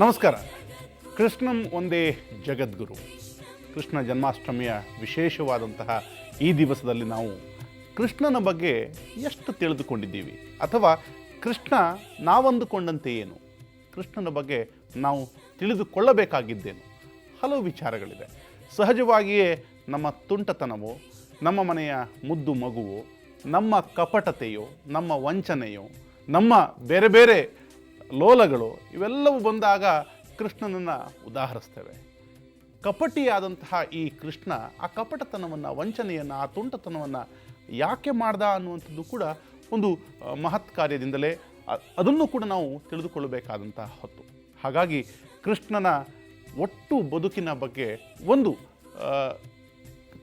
ನಮಸ್ಕಾರ. ಕೃಷ್ಣಂ ಒಂದೇ ಜಗದ್ಗುರು. ಕೃಷ್ಣ ಜನ್ಮಾಷ್ಟಮಿಯ ವಿಶೇಷವಾದಂತಹ ಈ ದಿವಸದಲ್ಲಿ ನಾವು ಕೃಷ್ಣನ ಬಗ್ಗೆ ಎಷ್ಟು ತಿಳಿದುಕೊಂಡಿದ್ದೀವಿ, ಅಥವಾ ಕೃಷ್ಣ ನಾವಂದುಕೊಂಡಂತೆ ಏನು, ಕೃಷ್ಣನ ಬಗ್ಗೆ ನಾವು ತಿಳಿದುಕೊಳ್ಳಬೇಕಾಗಿದ್ದೇನು, ಹಲವು ವಿಚಾರಗಳಿದೆ. ಸಹಜವಾಗಿಯೇ ನಮ್ಮ ತುಂಟತನವೋ, ನಮ್ಮ ಮನೆಯ ಮುದ್ದು ಮಗುವೋ, ನಮ್ಮ ಕಪಟತೆಯೋ, ನಮ್ಮ ವಂಚನೆಯೋ, ನಮ್ಮ ಬೇರೆ ಬೇರೆ ಲೋಲಗಳು ಇವೆಲ್ಲವೂ ಬಂದಾಗ ಕೃಷ್ಣನನ್ನು ಉದಾಹರಿಸ್ತೇವೆ. ಕಪಟಿಯಾದಂತಹ ಈ ಕೃಷ್ಣ ಆ ಕಪಟತನವನ್ನು, ವಂಚನೆಯನ್ನು, ಆ ತುಂಟತನವನ್ನು ಯಾಕೆ ಮಾಡ್ದ ಅನ್ನುವಂಥದ್ದು ಕೂಡ ಒಂದು ಮಹತ್ ಕಾರ್ಯದಿಂದಲೇ ಅದನ್ನು ಕೂಡ ನಾವು ತಿಳಿದುಕೊಳ್ಳಬೇಕಾದಂತಹ ಹೊತ್ತು. ಹಾಗಾಗಿ ಕೃಷ್ಣನ ಒಟ್ಟು ಬದುಕಿನ ಬಗ್ಗೆ ಒಂದು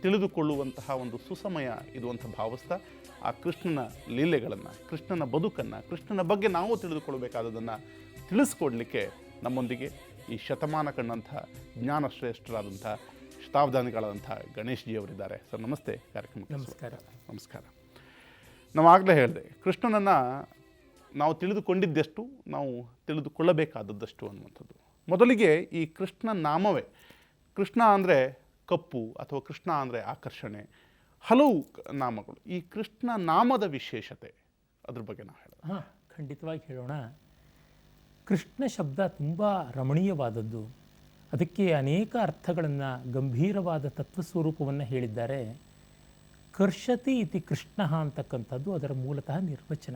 ತಿಳಿದುಕೊಳ್ಳುವಂತಹ ಒಂದು ಸುಸಮಯ ಇದು ಅಂತ ಭಾವಿಸ್ತಾ, ಆ ಕೃಷ್ಣನ ಲೀಲೆಗಳನ್ನು, ಕೃಷ್ಣನ ಬದುಕನ್ನು, ಕೃಷ್ಣನ ಬಗ್ಗೆ ನಾವು ತಿಳಿದುಕೊಳ್ಳಬೇಕಾದದನ್ನು ತಿಳಿಸ್ಕೊಡ್ಲಿಕ್ಕೆ ನಮ್ಮೊಂದಿಗೆ ಈ ಶತಮಾನ ಕಂಡಂಥ ಜ್ಞಾನಶ್ರೇಷ್ಠರಾದಂಥ ಶತಾಬ್ದಾನಿಗಳಾದಂಥ ಗಣೇಶ್ ಜಿ ಅವರಿದ್ದಾರೆ. ಸರ್ ನಮಸ್ತೆ. ಕಾರ್ಯಕ್ರಮಕ್ಕೆ ನಮಸ್ಕಾರ. ನಮಸ್ಕಾರ. ನಾವು ಆಗಲೇ ಹೇಳಿದೆ, ಕೃಷ್ಣನನ್ನು ನಾವು ತಿಳಿದುಕೊಂಡಿದ್ದೆಷ್ಟು, ನಾವು ತಿಳಿದುಕೊಳ್ಳಬೇಕಾದದ್ದಷ್ಟು ಅನ್ನುವಂಥದ್ದು. ಮೊದಲಿಗೆ ಈ ಕೃಷ್ಣ ನಾಮವೇ, ಕೃಷ್ಣ ಅಂದರೆ ಕಪ್ಪು ಅಥವಾ ಕೃಷ್ಣ ಅಂದರೆ ಆಕರ್ಷಣೆ, ಹಲವು ನಾಮಗಳು. ಈ ಕೃಷ್ಣ ನಾಮದ ವಿಶೇಷತೆ ಅದ್ರ ಬಗ್ಗೆ ನಾವು ಹೇಳೋಣ. ಹಾಂ, ಖಂಡಿತವಾಗಿ ಹೇಳೋಣ. ಕೃಷ್ಣ ಶಬ್ದ ತುಂಬ ರಮಣೀಯವಾದದ್ದು. ಅದಕ್ಕೆ ಅನೇಕ ಅರ್ಥಗಳನ್ನು, ಗಂಭೀರವಾದ ತತ್ವಸ್ವರೂಪವನ್ನು ಹೇಳಿದ್ದಾರೆ. ಕರ್ಷತಿ ಇತಿ ಕೃಷ್ಣ ಅಂತಕ್ಕಂಥದ್ದು ಅದರ ಮೂಲತಃ ನಿರ್ವಚನ.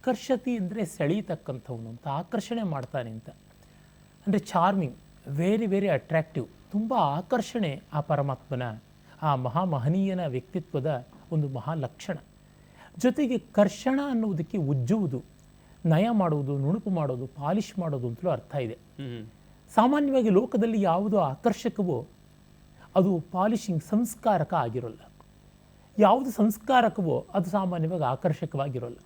ಕರ್ಷತಿ ಅಂದರೆ ಸೆಳೀತಕ್ಕಂಥವನು ಅಂತ, ಆಕರ್ಷಣೆ ಮಾಡ್ತಾನೆ ಅಂತ. ಅಂದರೆ ಚಾರ್ಮಿಂಗ್, ವೆರಿ ವೆರಿ ಅಟ್ರಾಕ್ಟಿವ್, ತುಂಬ ಆಕರ್ಷಣೆ ಆ ಪರಮಾತ್ಮನ, ಆ ಮಹಾಮಹನೀಯನ ವ್ಯಕ್ತಿತ್ವದ ಒಂದು ಮಹಾಲಕ್ಷಣ. ಜೊತೆಗೆ ಕರ್ಷಣ ಅನ್ನುವುದಕ್ಕೆ ಉಜ್ಜುವುದು, ನಯ ಮಾಡುವುದು, ನುಣುಪು ಮಾಡೋದು, ಪಾಲಿಷ್ ಮಾಡೋದು ಅಂತಲೂ ಅರ್ಥ ಇದೆ. ಸಾಮಾನ್ಯವಾಗಿ ಲೋಕದಲ್ಲಿ ಯಾವುದು ಆಕರ್ಷಕವೋ ಅದು ಪಾಲಿಷಿಂಗ್, ಸಂಸ್ಕಾರಕ ಆಗಿರೋಲ್ಲ. ಯಾವುದು ಸಂಸ್ಕಾರಕವೋ ಅದು ಸಾಮಾನ್ಯವಾಗಿ ಆಕರ್ಷಕವಾಗಿರೋಲ್ಲ.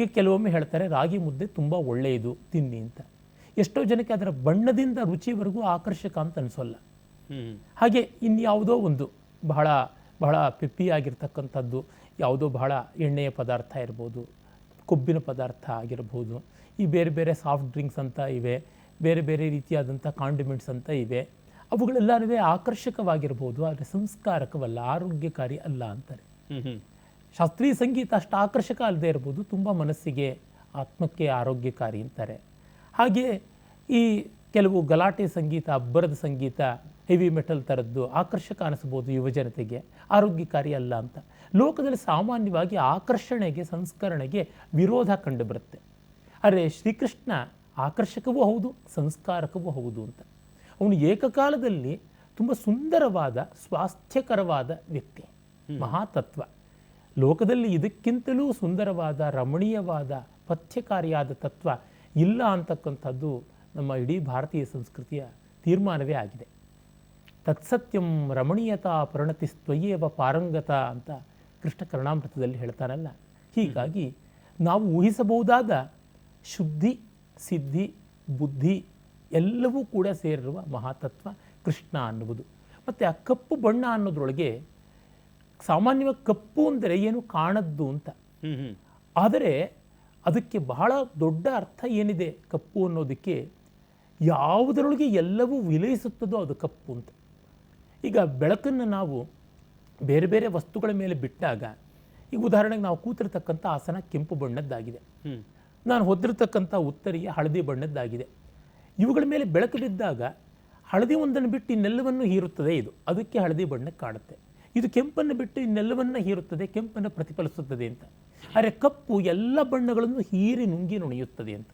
ಈಗ ಕೆಲವೊಮ್ಮೆ ಹೇಳ್ತಾರೆ ರಾಗಿ ಮುದ್ದೆ ತುಂಬ ಒಳ್ಳೆಯದು, ತಿನ್ನಿ ಅಂತ. ಎಷ್ಟೋ ಜನಕ್ಕೆ ಅದರ ಬಣ್ಣದಿಂದ ರುಚಿವರೆಗೂ ಆಕರ್ಷಕ ಅಂತ ಅನಿಸೋಲ್ಲ. ಹಾಗೆ ಇನ್ಯಾವುದೋ ಒಂದು ಬಹಳ ಬಹಳ ಪೆಪ್ಪಿಯಾಗಿರ್ತಕ್ಕಂಥದ್ದು, ಯಾವುದೋ ಬಹಳ ಎಣ್ಣೆಯ ಪದಾರ್ಥ ಇರ್ಬೋದು, ಕೊಬ್ಬಿನ ಪದಾರ್ಥ ಆಗಿರ್ಬೋದು, ಈ ಬೇರೆ ಬೇರೆ ಸಾಫ್ಟ್ ಡ್ರಿಂಕ್ಸ್ ಅಂತ ಇವೆ, ಬೇರೆ ಬೇರೆ ರೀತಿಯಾದಂಥ ಕಾಂಡಿಮೆಂಟ್ಸ್ ಅಂತ ಇವೆ. ಅವುಗಳೆಲ್ಲವೇ ಆಕರ್ಷಕವಾಗಿರ್ಬೋದು, ಆದರೆ ಸಂಸ್ಕಾರಕವಲ್ಲ, ಆರೋಗ್ಯಕಾರಿ ಅಲ್ಲ ಅಂತಾರೆ. ಶಾಸ್ತ್ರೀಯ ಸಂಗೀತ ಅಷ್ಟು ಆಕರ್ಷಕ ಅಲ್ಲದೆ ಇರ್ಬೋದು, ತುಂಬ ಮನಸ್ಸಿಗೆ, ಆತ್ಮಕ್ಕೆ ಆರೋಗ್ಯಕಾರಿ ಅಂತಾರೆ. ಹಾಗೆ ಈ ಕೆಲವು ಗಲಾಟೆ ಸಂಗೀತ, ಅಬ್ಬರದ ಸಂಗೀತ, ಹೆವಿ ಮೆಟಲ್ ಥರದ್ದು ಆಕರ್ಷಕ ಅನಿಸ್ಬೋದು ಯುವಜನತೆಗೆ, ಆರೋಗ್ಯಕಾರಿ ಅಲ್ಲ ಅಂತ. ಲೋಕದಲ್ಲಿ ಸಾಮಾನ್ಯವಾಗಿ ಆಕರ್ಷಣೆಗೆ, ಸಂಸ್ಕರಣೆಗೆ ವಿರೋಧ ಕಂಡುಬರುತ್ತೆ. ಆದರೆ ಶ್ರೀಕೃಷ್ಣ ಆಕರ್ಷಕವೂ ಹೌದು, ಸಂಸ್ಕಾರಕವೂ ಹೌದು ಅಂತ. ಅವನು ಏಕಕಾಲದಲ್ಲಿ ತುಂಬ ಸುಂದರವಾದ, ಸ್ವಾಸ್ಥ್ಯಕರವಾದ ವ್ಯಕ್ತಿ, ಮಹಾತತ್ವ. ಲೋಕದಲ್ಲಿ ಇದಕ್ಕಿಂತಲೂ ಸುಂದರವಾದ, ರಮಣೀಯವಾದ, ಪಥ್ಯಕಾರಿಯಾದ ತತ್ವ ಇಲ್ಲ ಅಂತಕ್ಕಂಥದ್ದು ನಮ್ಮ ಇಡೀ ಭಾರತೀಯ ಸಂಸ್ಕೃತಿಯ ತೀರ್ಮಾನವೇ ಆಗಿದೆ. ತತ್ಸತ್ಯಂ ರಮಣೀಯತಾ ಪರಿಣತಿ ಸ್ವಯೇವ ಪಾರಂಗತ ಅಂತ ಕೃಷ್ಣ ಕರುಣಾಮೃತದಲ್ಲಿ ಹೇಳ್ತಾನಲ್ಲ. ಹೀಗಾಗಿ ನಾವು ಊಹಿಸಬಹುದಾದ ಶುದ್ಧಿ, ಸಿದ್ಧಿ, ಬುದ್ಧಿ ಎಲ್ಲವೂ ಕೂಡ ಸೇರಿರುವ ಮಹಾತತ್ವ ಕೃಷ್ಣ ಅನ್ನುವುದು. ಮತ್ತು ಆ ಕಪ್ಪು ಬಣ್ಣ ಅನ್ನೋದ್ರೊಳಗೆ ಸಾಮಾನ್ಯವಾಗಿ ಕಪ್ಪು ಅಂದರೆ ಏನು ಕಾಣದ್ದು ಅಂತ, ಆದರೆ ಅದಕ್ಕೆ ಬಹಳ ದೊಡ್ಡ ಅರ್ಥ ಏನಿದೆ. ಕಪ್ಪು ಅನ್ನೋದಕ್ಕೆ ಯಾವುದರೊಳಗೆ ಎಲ್ಲವೂ ವಿಲಯಿಸುತ್ತದೋ ಅದು ಕಪ್ಪು ಅಂತ. ಈಗ ಬೆಳಕನ್ನು ನಾವು ಬೇರೆ ಬೇರೆ ವಸ್ತುಗಳ ಮೇಲೆ ಬಿಟ್ಟಾಗ, ಈಗ ಉದಾಹರಣೆಗೆ ನಾವು ಕೂತಿರ್ತಕ್ಕಂಥ ಆಸನ ಕೆಂಪು ಬಣ್ಣದ್ದಾಗಿದೆ, ನಾನು ಹೊದ್ದಿರ್ತಕ್ಕಂಥ ಉತ್ತರಿಯ ಹಳದಿ ಬಣ್ಣದ್ದಾಗಿದೆ. ಇವುಗಳ ಮೇಲೆ ಬೆಳಕು ಬಿದ್ದಾಗ ಹಳದಿ ಒಂದನ್ನು ಬಿಟ್ಟು ಇನ್ನೆಲ್ಲವನ್ನು ಹೀರುತ್ತದೆ, ಇದು ಅದಕ್ಕೆ ಹಳದಿ ಬಣ್ಣಕ್ಕೆ ಕಾಣುತ್ತೆ. ಇದು ಕೆಂಪನ್ನು ಬಿಟ್ಟು ಇನ್ನೆಲ್ಲವನ್ನು ಹೀರುತ್ತದೆ, ಕೆಂಪನ್ನು ಪ್ರತಿಫಲಿಸುತ್ತದೆ ಅಂತ. ಆದರೆ ಕಪ್ಪು ಎಲ್ಲ ಬಣ್ಣಗಳನ್ನು ಹೀರಿ ನುಂಗಿ ನುಣಿಯುತ್ತದೆ ಅಂತ.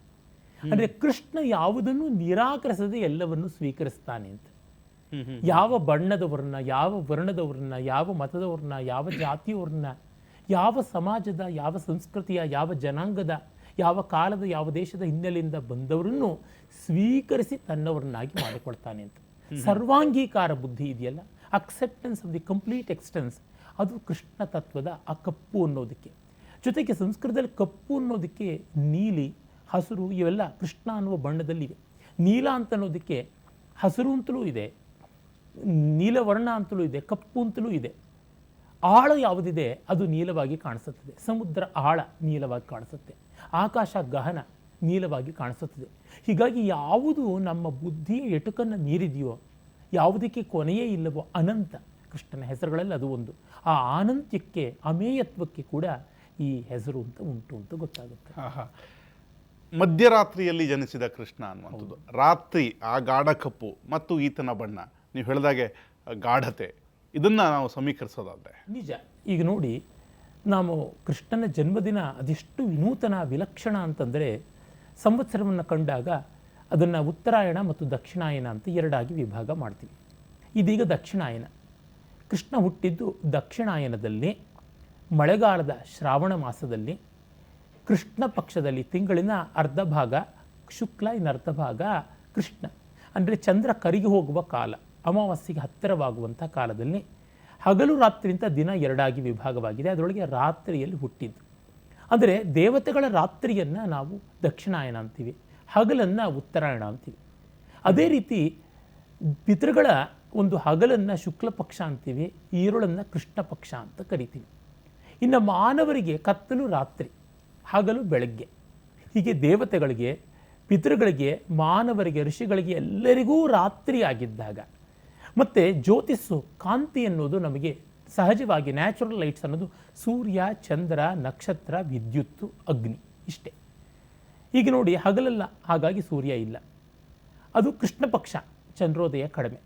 ಅಂದರೆ ಕೃಷ್ಣ ಯಾವುದನ್ನು ನಿರಾಕರಿಸದೆ ಎಲ್ಲವನ್ನು ಸ್ವೀಕರಿಸ್ತಾನೆ ಅಂತ. ಯಾವ ಬಣ್ಣದವ್ರನ್ನ, ಯಾವ ವರ್ಣದವ್ರನ್ನ, ಯಾವ ಮತದವ್ರನ್ನ, ಯಾವ ಜಾತಿಯವ್ರನ್ನ, ಯಾವ ಸಮಾಜದ, ಯಾವ ಸಂಸ್ಕೃತಿಯ, ಯಾವ ಜನಾಂಗದ, ಯಾವ ಕಾಲದ, ಯಾವ ದೇಶದ ಹಿನ್ನೆಲೆಯಿಂದ ಬಂದವರನ್ನು ಸ್ವೀಕರಿಸಿ ತನ್ನವರನ್ನಾಗಿ ಮಾಡಿಕೊಳ್ತಾನೆ ಅಂತ. ಸರ್ವಾಂಗೀಕಾರ ಬುದ್ಧಿ ಇದೆಯಲ್ಲ, acceptance of the complete extends, ಅದು ಕೃಷ್ಣ ತತ್ವದ ಆ ಕಪ್ಪು ಅನ್ನೋದಕ್ಕೆ. ಜೊತೆಗೆ ಸಂಸ್ಕೃತದಲ್ಲಿ ಕಪ್ಪು ಅನ್ನೋದಕ್ಕೆ ನೀಲಿ, ಹಸಿರು ಇವೆಲ್ಲ ಕೃಷ್ಣ ಅನ್ನುವ ಬಣ್ಣದಲ್ಲಿವೆ. ನೀಲ ಅಂತ ಅನ್ನೋದಕ್ಕೆ ಹಸಿರು ಅಂತಲೂ ಇದೆ, ನೀಲವರ್ಣ ಅಂತಲೂ ಇದೆ, ಕಪ್ಪು ಅಂತಲೂ ಇದೆ. ಆಳ ಯಾವುದಿದೆ ಅದು ನೀಲವಾಗಿ ಕಾಣಿಸುತ್ತದೆ. ಸಮುದ್ರ ಆಳ ನೀಲವಾಗಿ ಕಾಣಿಸುತ್ತೆ. ಆಕಾಶ ಗಹನ, ನೀಲವಾಗಿ ಕಾಣಿಸುತ್ತದೆ. ಹೀಗಾಗಿ ಯಾವುದು ನಮ್ಮ ಬುದ್ಧಿಯ ಎಟುಕನ್ನು ಮೀರಿದೆಯೋ, ಯಾವುದಕ್ಕೆ ಕೊನೆಯೇ ಇಲ್ಲವೋ ಅನಂತ, ಕೃಷ್ಣನ ಹೆಸರುಗಳಲ್ಲಿ ಅದು ಒಂದು. ಆ ಅನಂತ್ಯಕ್ಕೆ, ಅಮೇಯತ್ವಕ್ಕೆ ಕೂಡ ಈ ಹೆಸರು ಅಂತ ಉಂಟು ಅಂತ ಗೊತ್ತಾಗುತ್ತೆ. ಮಧ್ಯರಾತ್ರಿಯಲ್ಲಿ ಜನಿಸಿದ ಕೃಷ್ಣ ಅನ್ನುವಂಥದ್ದು, ರಾತ್ರಿ ಆ ಗಾಢ ಕಪ್ಪು ಮತ್ತು ಈತನ ಬಣ್ಣ, ನೀವು ಹೇಳಿದಾಗೆ ಗಾಢತೆ, ಇದನ್ನು ನಾವು ಸಮೀಕರಿಸೋದಾದರೆ ನಿಜ. ಈಗ ನೋಡಿ, ನಾವು ಕೃಷ್ಣನ ಜನ್ಮದಿನ ಅದೆಷ್ಟು ವಿನೂತನ, ವಿಲಕ್ಷಣ ಅಂತಂದರೆ, ಸಂವತ್ಸರವನ್ನು ಕಂಡಾಗ ಅದನ್ನು ಉತ್ತರಾಯಣ ಮತ್ತು ದಕ್ಷಿಣಾಯನ ಅಂತ ಎರಡಾಗಿ ವಿಭಾಗ ಮಾಡ್ತೀವಿ. ಇದೀಗ ದಕ್ಷಿಣಾಯನ. ಕೃಷ್ಣ ಹುಟ್ಟಿದ್ದು ದಕ್ಷಿಣಾಯನದಲ್ಲಿ, ಮಳೆಗಾಲದ ಶ್ರಾವಣ ಮಾಸದಲ್ಲಿ, ಕೃಷ್ಣ ಪಕ್ಷದಲ್ಲಿ, ತಿಂಗಳಿನ ಅರ್ಧ ಭಾಗ ಶುಕ್ಲ, ಇನ್ನು ಅರ್ಧ ಭಾಗ ಕೃಷ್ಣ, ಅಂದರೆ ಚಂದ್ರ ಕರಿಗೆ ಹೋಗುವ ಕಾಲ, ಅಮಾವಾಸ್ಯೆಗೆ ಹತ್ತಿರವಾಗುವಂಥ ಕಾಲದಲ್ಲಿ. ಹಗಲು ರಾತ್ರಿ ಅಂತ ದಿನ ಎರಡಾಗಿ ವಿಭಾಗವಾಗಿದೆ. ಅದರೊಳಗೆ ರಾತ್ರಿಯಲ್ಲಿ ಹುಟ್ಟಿದ್ದು. ಅಂದರೆ ದೇವತೆಗಳ ರಾತ್ರಿಯನ್ನು ನಾವು ದಕ್ಷಿಣಾಯನ ಅಂತೀವಿ, ಹಗಲನ್ನು ಉತ್ತರಾಯಣ ಅಂತೀವಿ. ಅದೇ ರೀತಿ ಪಿತೃಗಳ ಒಂದು ಹಗಲನ್ನು ಶುಕ್ಲ ಪಕ್ಷ ಅಂತೀವಿ, ಈರುಳನ್ನು ಕೃಷ್ಣ ಪಕ್ಷ ಅಂತ ಕರಿತೀವಿ. ಇನ್ನು ಮಾನವರಿಗೆ ಕತ್ತಲು ರಾತ್ರಿ, ಹಗಲು ಬೆಳಗ್ಗೆ. ಹೀಗೆ ದೇವತೆಗಳಿಗೆ, ಪಿತೃಗಳಿಗೆ, ಮಾನವರಿಗೆ, ಋಷಿಗಳಿಗೆ ಎಲ್ಲರಿಗೂ ರಾತ್ರಿ ಆಗಿದ್ದಾಗ, ಮತ್ತು ಜ್ಯೋತಿಸ್ಸು, ಕಾಂತಿ ಅನ್ನೋದು ನಮಗೆ ಸಹಜವಾಗಿ ನ್ಯಾಚುರಲ್ ಲೈಟ್ಸ್ ಅನ್ನೋದು ಸೂರ್ಯ, ಚಂದ್ರ, ನಕ್ಷತ್ರ, ವಿದ್ಯುತ್ತು, ಅಗ್ನಿ, ಇಷ್ಟೇ. ಈಗ ನೋಡಿ, ಹಗಲಲ್ಲ, ಹಾಗಾಗಿ ಸೂರ್ಯ ಇಲ್ಲ, ಅದು ಕೃಷ್ಣ ಪಕ್ಷ, ಚಂದ್ರೋದಯ ಕಡಿಮೆ.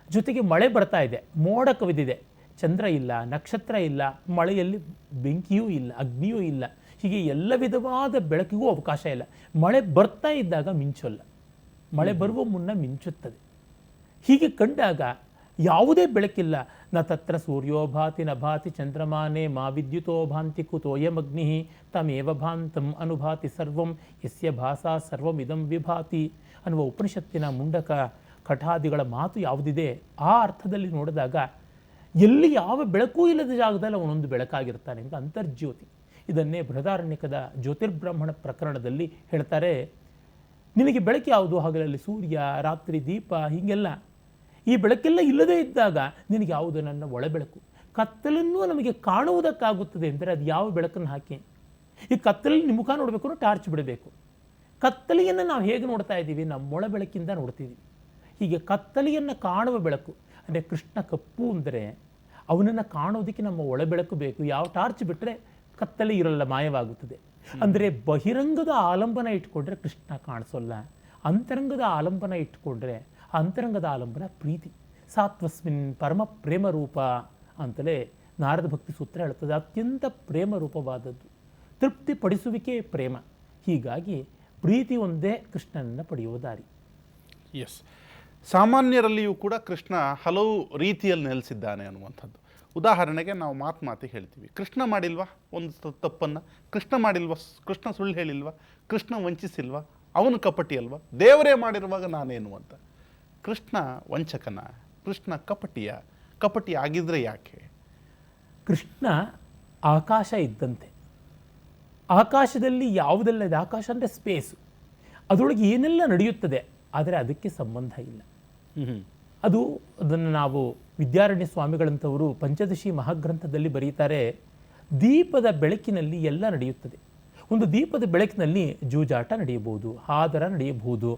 ಜೊತೆಗೆ ಮಳೆ ಬರ್ತಾ ಇದೆ, ಮೋಡ ಕವಿದಿದೆ, ಚಂದ್ರ ಇಲ್ಲ, ನಕ್ಷತ್ರ ಇಲ್ಲ, ಮಳೆಯಲ್ಲಿ ಬೆಂಕಿಯೂ ಇಲ್ಲ, ಅಗ್ನಿಯೂ ಇಲ್ಲ. ಹೀಗೆ ಎಲ್ಲ ವಿಧವಾದ ಬೆಳಕಿಗೂ ಅವಕಾಶ ಇಲ್ಲ. ಮಳೆ ಬರ್ತಾ ಇದ್ದಾಗ ಮಿಂಚೋಲ್ಲ, ಮಳೆ ಬರುವ ಮುನ್ನ ಮಿಂಚುತ್ತದೆ. ಹೀಗೆ ಕಂಡಾಗ ಯಾವುದೇ ಬೆಳಕಿಲ್ಲ. ನ ತತ್ರ ಸೂರ್ಯೋ ಭಾತಿ ನ ಭಾತಿ ಚಂದ್ರಮಾನೇ ಮಾ ವಿದ್ಯುತೋ ಭಾಂತಿ ಕುತೋಯಮಗ್ನಿ ತಮೇವ ಭಾಂತಂ ಅನುಭಾತಿ ಸರ್ವಂ ಯಸ್ಯ ಭಾಸಾ ಸರ್ವಮಿದಂ ವಿಭಾತಿ ಅನ್ನುವ ಉಪನಿಷತ್ತಿನ ಮುಂಡಕ ಕಠಾದಿಗಳ ಮಾತು ಯಾವುದಿದೆ, ಆ ಅರ್ಥದಲ್ಲಿ ನೋಡಿದಾಗ ಎಲ್ಲಿ ಯಾವ ಬೆಳಕೂ ಇಲ್ಲದ ಜಾಗದಲ್ಲಿ ಅವನೊಂದು ಬೆಳಕಾಗಿರ್ತಾನೆ ಅಂತ ಅಂತರ್ಜ್ಯೋತಿ. ಇದನ್ನೇ ಬೃಹದಾರಣ್ಯಕದ ಜ್ಯೋತಿರ್ಬ್ರಾಹ್ಮಣ ಪ್ರಕರಣದಲ್ಲಿ ಹೇಳ್ತಾರೆ. ನಿನಗೆ ಬೆಳಕು ಯಾವುದು? ಹಗಲಲ್ಲಿ ಸೂರ್ಯ, ರಾತ್ರಿ ದೀಪ, ಹೀಗೆಲ್ಲ. ಈ ಬೆಳಕೆಲ್ಲ ಇಲ್ಲದೇ ಇದ್ದಾಗ ನಿನಗೆ ಯಾವುದು ನನ್ನ ಒಳ ಬೆಳಕು? ಕತ್ತಲನ್ನು ನಮಗೆ ಕಾಣುವುದಕ್ಕಾಗುತ್ತದೆ ಅಂದರೆ ಅದು ಯಾವ ಬೆಳಕನ್ನು ಹಾಕಿ? ಈ ಕತ್ತಲಲ್ಲಿ ನಿಮ್ಮ ಮುಖ ನೋಡಬೇಕು, ಟಾರ್ಚ್ ಬಿಡಬೇಕು. ಕತ್ತಲೆಯನ್ನು ನಾವು ಹೇಗೆ ನೋಡ್ತಾ ಇದ್ದೀವಿ? ನಮ್ಮ ಒಳ ಬೆಳಕಿಂದ ನೋಡ್ತಿದ್ದೀವಿ. ಹೀಗೆ ಕತ್ತಲೆಯನ್ನು ಕಾಣುವ ಬೆಳಕು ಅಂದರೆ ಕೃಷ್ಣ ಕಪ್ಪು ಅಂದರೆ ಅವನನ್ನು ಕಾಣೋದಕ್ಕೆ ನಮ್ಮ ಒಳ ಬೆಳಕು ಬೇಕು. ಯಾವ ಟಾರ್ಚ್ ಬಿಟ್ಟರೆ ಕತ್ತಲೆ ಇರಲ್ಲ, ಮಾಯವಾಗುತ್ತದೆ. ಅಂದರೆ ಬಹಿರಂಗದ ಆಲಂಬನ ಇಟ್ಕೊಂಡ್ರೆ ಕೃಷ್ಣ ಕಾಣಿಸೋಲ್ಲ, ಅಂತರಂಗದ ಆಲಂಬನ ಇಟ್ಕೊಂಡ್ರೆ ಅಂತರಂಗದ ಆಲಂಬನ ಪ್ರೀತಿ. ಸಾತ್ವಸ್ಮಿನ್ ಪರಮ ಪ್ರೇಮ ರೂಪ ಅಂತಲೇ ನಾರದ ಭಕ್ತಿ ಸೂತ್ರ ಹೇಳ್ತದೆ. ಅತ್ಯಂತ ಪ್ರೇಮ ರೂಪವಾದದ್ದು, ತೃಪ್ತಿಪಡಿಸುವಿಕೆ ಪ್ರೇಮ. ಹೀಗಾಗಿ ಪ್ರೀತಿ ಒಂದೇ ಕೃಷ್ಣನನ್ನು ಪಡೆಯುವ ದಾರಿ. ಎಸ್, ಸಾಮಾನ್ಯರಲ್ಲಿಯೂ ಕೂಡ ಕೃಷ್ಣ ಹಲವು ರೀತಿಯಲ್ಲಿ ನೆಲೆಸಿದ್ದಾನೆ ಅನ್ನುವಂಥದ್ದು. ಉದಾಹರಣೆಗೆ ನಾವು ಮಾತಿಗೆ ಹೇಳ್ತೀವಿ, ಕೃಷ್ಣ ಮಾಡಿಲ್ವಾ ಒಂದು ತಪ್ಪನ್ನು? ಕೃಷ್ಣ ಮಾಡಿಲ್ವಾ? ಕೃಷ್ಣ ಸುಳ್ಳು ಹೇಳಿಲ್ವಾ? ಕೃಷ್ಣ ವಂಚಿಸಿಲ್ವಾ? ಅವನು ಕಪಟಿ ಅಲ್ವಾ? ದೇವರೇ ಮಾಡಿರುವಾಗ ನಾನೇನು ಅಂತ. ಕೃಷ್ಣ ವಂಚಕನ? ಕೃಷ್ಣ ಕಪಟಿಯ? ಕಪಟಿ ಆಗಿದ್ರೆ ಯಾಕೆ? ಕೃಷ್ಣ ಆಕಾಶ ಇದ್ದಂತೆ. ಆಕಾಶದಲ್ಲಿ ಯಾವುದೆಲ್ಲ ಇದೆ? ಆಕಾಶ ಅಂದರೆ ಸ್ಪೇಸು, ಅದರೊಳಗೆ ಏನೆಲ್ಲ ನಡೆಯುತ್ತದೆ, ಆದರೆ ಅದಕ್ಕೆ ಸಂಬಂಧ ಇಲ್ಲ. ಅದನ್ನು ನಾವು ವಿದ್ಯಾರಣ್ಯ ಸ್ವಾಮಿಗಳಂಥವರು ಪಂಚದಶಿ ಮಹಾಗ್ರಂಥದಲ್ಲಿ ಬರೀತಾರೆ. ದೀಪದ ಬೆಳಕಿನಲ್ಲಿ ಎಲ್ಲ ನಡೆಯುತ್ತದೆ. ಒಂದು ದೀಪದ ಬೆಳಕಿನಲ್ಲಿ ಜೂಜಾಟ ನಡೆಯಬಹುದು, ಹಾದರ ನಡೆಯಬಹುದು,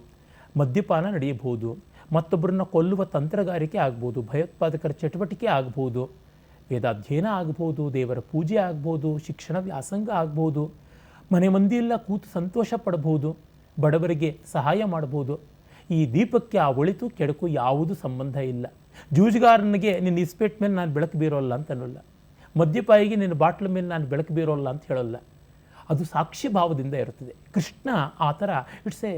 ಮದ್ಯಪಾನ ನಡೆಯಬಹುದು, ಮತ್ತೊಬ್ಬರನ್ನ ಕೊಲ್ಲುವ ತಂತ್ರಗಾರಿಕೆ ಆಗ್ಬೋದು, ಭಯೋತ್ಪಾದಕರ ಚಟುವಟಿಕೆ ಆಗ್ಬೋದು, ವೇದಾಧ್ಯಯನ ಆಗ್ಬೋದು, ದೇವರ ಪೂಜೆ ಆಗ್ಬೋದು, ಶಿಕ್ಷಣ ವ್ಯಾಸಂಗ ಆಗ್ಬೋದು, ಮನೆ ಮಂದಿಯೆಲ್ಲ ಕೂತು ಸಂತೋಷ ಪಡ್ಬೋದು, ಬಡವರಿಗೆ ಸಹಾಯ ಮಾಡ್ಬೋದು. ಈ ದೀಪಕ್ಕೆ ಆ ಒಳಿತು ಕೆಡಕು ಯಾವುದೂ ಸಂಬಂಧ ಇಲ್ಲ. ಜೂಜುಗಾರನಿಗೆ ನಿನ್ನ ಇಸ್ಪೇಟ್ ಮೇಲೆ ನಾನು ಬೆಳಕು ಬೀರೋಲ್ಲ ಅಂತ ಅನ್ನೋಲ್ಲ, ಮದ್ಯಪಾಯಿಗೆ ನಿನ್ನ ಬಾಟ್ಲ ಮೇಲೆ ನಾನು ಬೆಳಕು ಬೀರೋಲ್ಲ ಅಂತ ಹೇಳೋಲ್ಲ. ಅದು ಸಾಕ್ಷಿ ಭಾವದಿಂದ ಇರುತ್ತದೆ. ಕೃಷ್ಣ ಆ ಥರ it's a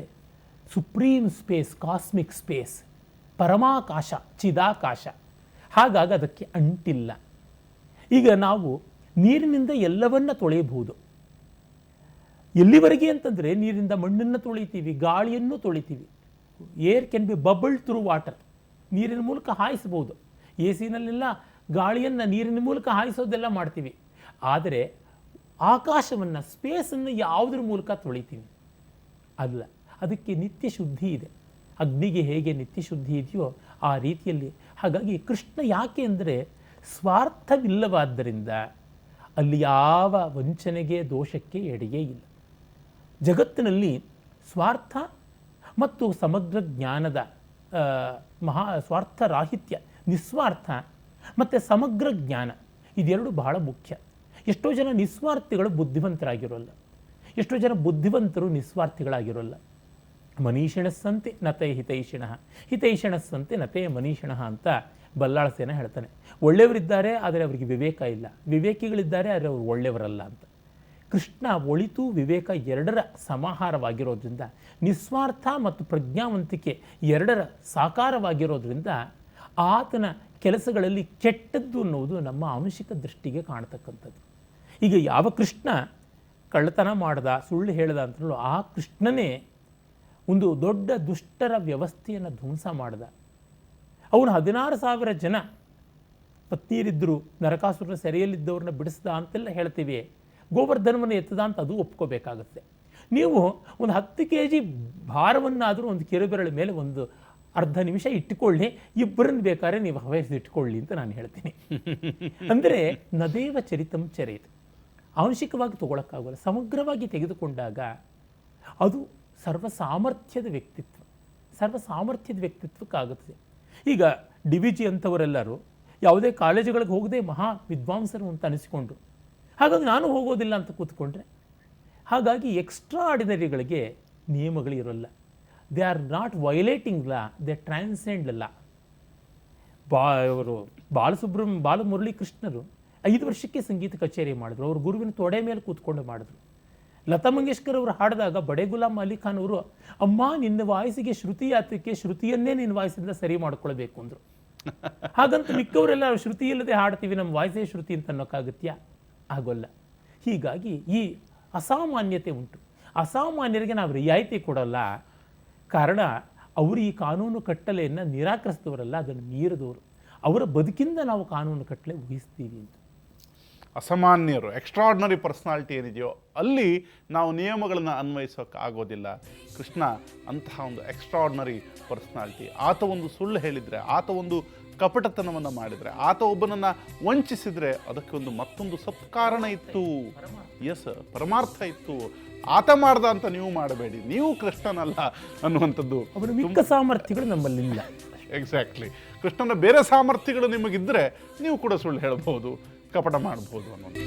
supreme space, cosmic space, ಪರಮಾಕಾಶ, ಚಿದಾಕಾಶ. ಹಾಗಾಗಿ ಅದಕ್ಕೆ ಅಂಟಿಲ್ಲ. ಈಗ ನಾವು ನೀರಿನಿಂದ ಎಲ್ಲವನ್ನ ತೊಳೆಯಬಹುದು. ಎಲ್ಲಿವರೆಗೆ ಅಂತಂದರೆ ನೀರಿನಿಂದ ಮಣ್ಣನ್ನು ತೊಳಿತೀವಿ, ಗಾಳಿಯನ್ನು ತೊಳಿತೀವಿ. Air can be bubbled through water, ನೀರಿನ ಮೂಲಕ ಹಾಯಿಸಬಹುದು. ಎ ಸಿನಲ್ಲೆಲ್ಲ ಗಾಳಿಯನ್ನು ನೀರಿನ ಮೂಲಕ ಹಾಯಿಸೋದೆಲ್ಲ ಮಾಡ್ತೀವಿ. ಆದರೆ ಆಕಾಶವನ್ನು, ಸ್ಪೇಸನ್ನು ಯಾವುದ್ರ ಮೂಲಕ ತೊಳಿತೀವಿ? ಅಲ್ಲ, ಅದಕ್ಕೆ ನಿತ್ಯ ಶುದ್ಧಿ ಇದೆ. ಅಗ್ನಿಗೆ ಹೇಗೆ ನಿತ್ಯ ಶುದ್ಧಿ ಇದೆಯೋ ಆ ರೀತಿಯಲ್ಲಿ. ಹಾಗಾಗಿ ಕೃಷ್ಣ ಯಾಕೆ ಅಂದರೆ ಸ್ವಾರ್ಥವಿಲ್ಲವಾದ್ದರಿಂದ ಅಲ್ಲಿ ಯಾವ ವಂಚನೆಗೆ, ದೋಷಕ್ಕೆ ಎಡೆಯೇ ಇಲ್ಲ. ಜಗತ್ತಿನಲ್ಲಿ ಸ್ವಾರ್ಥ ಮತ್ತು ಸಮಗ್ರ ಜ್ಞಾನದ ಸ್ವಾರ್ಥ ರಾಹಿತ್ಯ, ನಿಸ್ವಾರ್ಥ ಮತ್ತು ಸಮಗ್ರ ಜ್ಞಾನ ಇದೆರಡು ಬಹಳ ಮುಖ್ಯ. ಎಷ್ಟೋ ಜನ ನಿಸ್ವಾರ್ಥಿಗಳು ಬುದ್ಧಿವಂತರಾಗಿರೋಲ್ಲ, ಎಷ್ಟೋ ಜನ ಬುದ್ಧಿವಂತರು ನಿಸ್ವಾರ್ಥಿಗಳಾಗಿರೋಲ್ಲ. ಮನೀಷಿಣಸ್ಸಂತೆ ನತೇ ಹಿತೈಷಿಣಃ, ಹಿತೈಷಿಣಸ್ಸಂತೆ ನತೇ ಮನೀಷಿಣಃ ಅಂತ ಬಲ್ಲಾಳಸೇನ ಹೇಳ್ತಾನೆ. ಒಳ್ಳೆಯವರಿದ್ದಾರೆ ಆದರೆ ಅವರಿಗೆ ವಿವೇಕ ಇಲ್ಲ, ವಿವೇಕಿಗಳಿದ್ದಾರೆ ಆದರೆ ಅವರು ಒಳ್ಳೆಯವರಲ್ಲ ಅಂತ. ಕೃಷ್ಣ ಒಳಿತು ವಿವೇಕ ಎರಡರ ಸಮಾಹಾರವಾಗಿರೋದ್ರಿಂದ, ನಿಸ್ವಾರ್ಥ ಮತ್ತು ಪ್ರಜ್ಞಾವಂತಿಕೆ ಎರಡರ ಸಾಕಾರವಾಗಿರೋದ್ರಿಂದ ಆತನ ಕೆಲಸಗಳಲ್ಲಿ ಕೆಟ್ಟದ್ದು ಅನ್ನುವುದು ನಮ್ಮ ಆಂಶಿಕ ದೃಷ್ಟಿಗೆ ಕಾಣತಕ್ಕಂಥದ್ದು. ಈಗ ಯಾವ ಕೃಷ್ಣ ಕಳ್ಳತನ ಮಾಡ್ದ, ಸುಳ್ಳು ಹೇಳ್ದ ಅಂತಲೂ ಆ ಕೃಷ್ಣನೇ ಒಂದು ದೊಡ್ಡ ದುಷ್ಟರ ವ್ಯವಸ್ಥೆಯನ್ನು ಧ್ವಂಸ ಮಾಡ್ದ. ಅವನು 16,000 ಜನ ಪತ್ನಿಯರಿದ್ದರು, ನರಕಾಸುರನ ಸೆರೆಯಲ್ಲಿದ್ದವ್ರನ್ನ ಬಿಡಿಸ್ದ ಅಂತೆಲ್ಲ ಹೇಳ್ತೀವಿ. ಗೋವರ್ಧನವನ್ನು ಎತ್ತದ ಅಂತ ಅದು ಒಪ್ಕೋಬೇಕಾಗುತ್ತೆ. ನೀವು ಒಂದು 10 kg ಭಾರವನ್ನಾದರೂ ಒಂದು ಕಿರುಬೆರಳ ಮೇಲೆ ಒಂದು ಅರ್ಧ ನಿಮಿಷ ಇಟ್ಟುಕೊಳ್ಳಿ, ಇಬ್ಬರನ್ನು ಬೇಕಾದ್ರೆ ನೀವು ಹವಯಿಸಿಟ್ಕೊಳ್ಳಿ ಅಂತ ನಾನು ಹೇಳ್ತೀನಿ. ಅಂದರೆ ನದೇವ ಚರಿತಂ ಚರೇತ್, ಆಂಶಿಕವಾಗಿ ತಗೊಳಕ್ಕಾಗಲ್ಲ, ಸಮಗ್ರವಾಗಿ ತೆಗೆದುಕೊಂಡಾಗ ಅದು ಸರ್ವಸಾಮರ್ಥ್ಯದ ವ್ಯಕ್ತಿತ್ವ, ಸರ್ವಸಾಮರ್ಥ್ಯದ ವ್ಯಕ್ತಿತ್ವಕ್ಕಾಗುತ್ತದೆ. ಈಗ ಡಿ.ವಿ.ಜಿ ಅಂಥವರೆಲ್ಲರೂ ಯಾವುದೇ ಕಾಲೇಜುಗಳಿಗೆ ಹೋಗದೆ ಮಹಾ ವಿದ್ವಾಂಸರು ಅಂತ ಅನಿಸಿಕೊಂಡ್ರು. ಹಾಗಾಗಿ ನಾನು ಹೋಗೋದಿಲ್ಲ ಅಂತ ಕೂತ್ಕೊಂಡ್ರೆ, ಹಾಗಾಗಿ ಎಕ್ಸ್ಟ್ರಾ ಆರ್ಡಿನರಿಗಳಿಗೆ ನಿಯಮಗಳು ಇರೋಲ್ಲ. They are not violating law, they transcend law. ಅವರು ಬಾಲಮುರಳಿ ಕೃಷ್ಣರು 5 ವರ್ಷಕ್ಕೆ ಸಂಗೀತ ಕಚೇರಿ ಮಾಡಿದ್ರು. ಅವರು ಗುರುವಿನ ತೊಡೆ ಮೇಲೆ ಕೂತ್ಕೊಂಡು ಮಾಡಿದ್ರು. ಲತಾ ಮಂಗೇಶ್ಕರ್ ಅವರು ಹಾಡಿದಾಗ ಬಡೆ ಗುಲಾಮ್ ಅಲಿ ಖಾನ್ ಅವರು, ಅಮ್ಮ ನಿನ್ನ ವಾಯ್ಸಿಗೆ ಶ್ರುತಿ ಯಾತಕ್ಕೆ, ಶ್ರುತಿಯನ್ನೇ ನಿನ್ನ ವಾಯ್ಸಿಂದ ಸರಿ ಮಾಡ್ಕೊಳ್ಬೇಕು ಅಂದರು. ಹಾಗಂತ ಮಿಕ್ಕವರೆಲ್ಲ ಶ್ರುತಿ ಇಲ್ಲದೆ ಹಾಡ್ತೀವಿ, ನಮ್ಮ ವಾಯ್ಸೇ ಶ್ರುತಿ ಅಂತ ಅನ್ನೋಕ್ಕಾಗತ್ಯಾ? ಆಗೋಲ್ಲ. ಹೀಗಾಗಿ ಈ ಅಸಾಮಾನ್ಯತೆ ಉಂಟು. ಅಸಾಮಾನ್ಯರಿಗೆ ನಾವು ರಿಯಾಯಿತಿ ಕೊಡೋಲ್ಲ. ಕಾರಣ ಅವರು ಈ ಕಾನೂನು ಕಟ್ಟಲೆಯನ್ನು ನಿರಾಕರಿಸಿದವರಲ್ಲ, ಅದನ್ನು ಮೀರಿದವರು. ಅವರ ಬದುಕಿಂದ ನಾವು ಕಾನೂನು ಕಟ್ಟಲೆ ವಹಿಸ್ತೀವಿ ಅಂತ. ಅಸಾಮಾನ್ಯರು, ಎಕ್ಸ್ಟ್ರಾರ್ಡಿನರಿ ಪರ್ಸನಾಲಿಟಿ ಏನಿದೆಯೋ ಅಲ್ಲಿ ನಾವು ನಿಯಮಗಳನ್ನು ಅನ್ವಯಿಸೋಕೆ ಆಗೋದಿಲ್ಲ. ಕೃಷ್ಣ ಅಂತಹ ಒಂದು ಎಕ್ಸ್ಟ್ರಾರ್ಡಿನರಿ ಪರ್ಸನಾಲಿಟಿ. ಆತ ಒಂದು ಸುಳ್ಳು ಹೇಳಿದರೆ, ಆತ ಒಂದು ಕಪಟತನವನ್ನು ಮಾಡಿದರೆ, ಆತ ಒಬ್ಬನನ್ನು ವಂಚಿಸಿದರೆ ಅದಕ್ಕೆ ಒಂದು ಮತ್ತೊಂದು ಸತ್ಕಾರಣ ಇತ್ತು. ಎಸ್, ಪರಮಾರ್ಥ ಇತ್ತು. ಆತ ಮಾಡ್ದ ಅಂತ ನೀವು ಮಾಡಬೇಡಿ, ನೀವು ಕೃಷ್ಣನಲ್ಲ ಅನ್ನುವಂಥದ್ದು. ಅವರ ಮಿಕ್ಕ ಸಾಮರ್ಥ್ಯಗಳು ನಮ್ಮಲ್ಲಿಲ್ಲ. ಎಕ್ಸಾಕ್ಟ್ಲಿ. ಕೃಷ್ಣನ ಬೇರೆ ಸಾಮರ್ಥ್ಯಗಳು ನಿಮಗಿದ್ದರೆ ನೀವು ಕೂಡ ಸುಳ್ಳು ಹೇಳ್ಬೋದು, ಕಪಟ ಮಾಡ್ಬೋದು ಅನ್ನೋದು.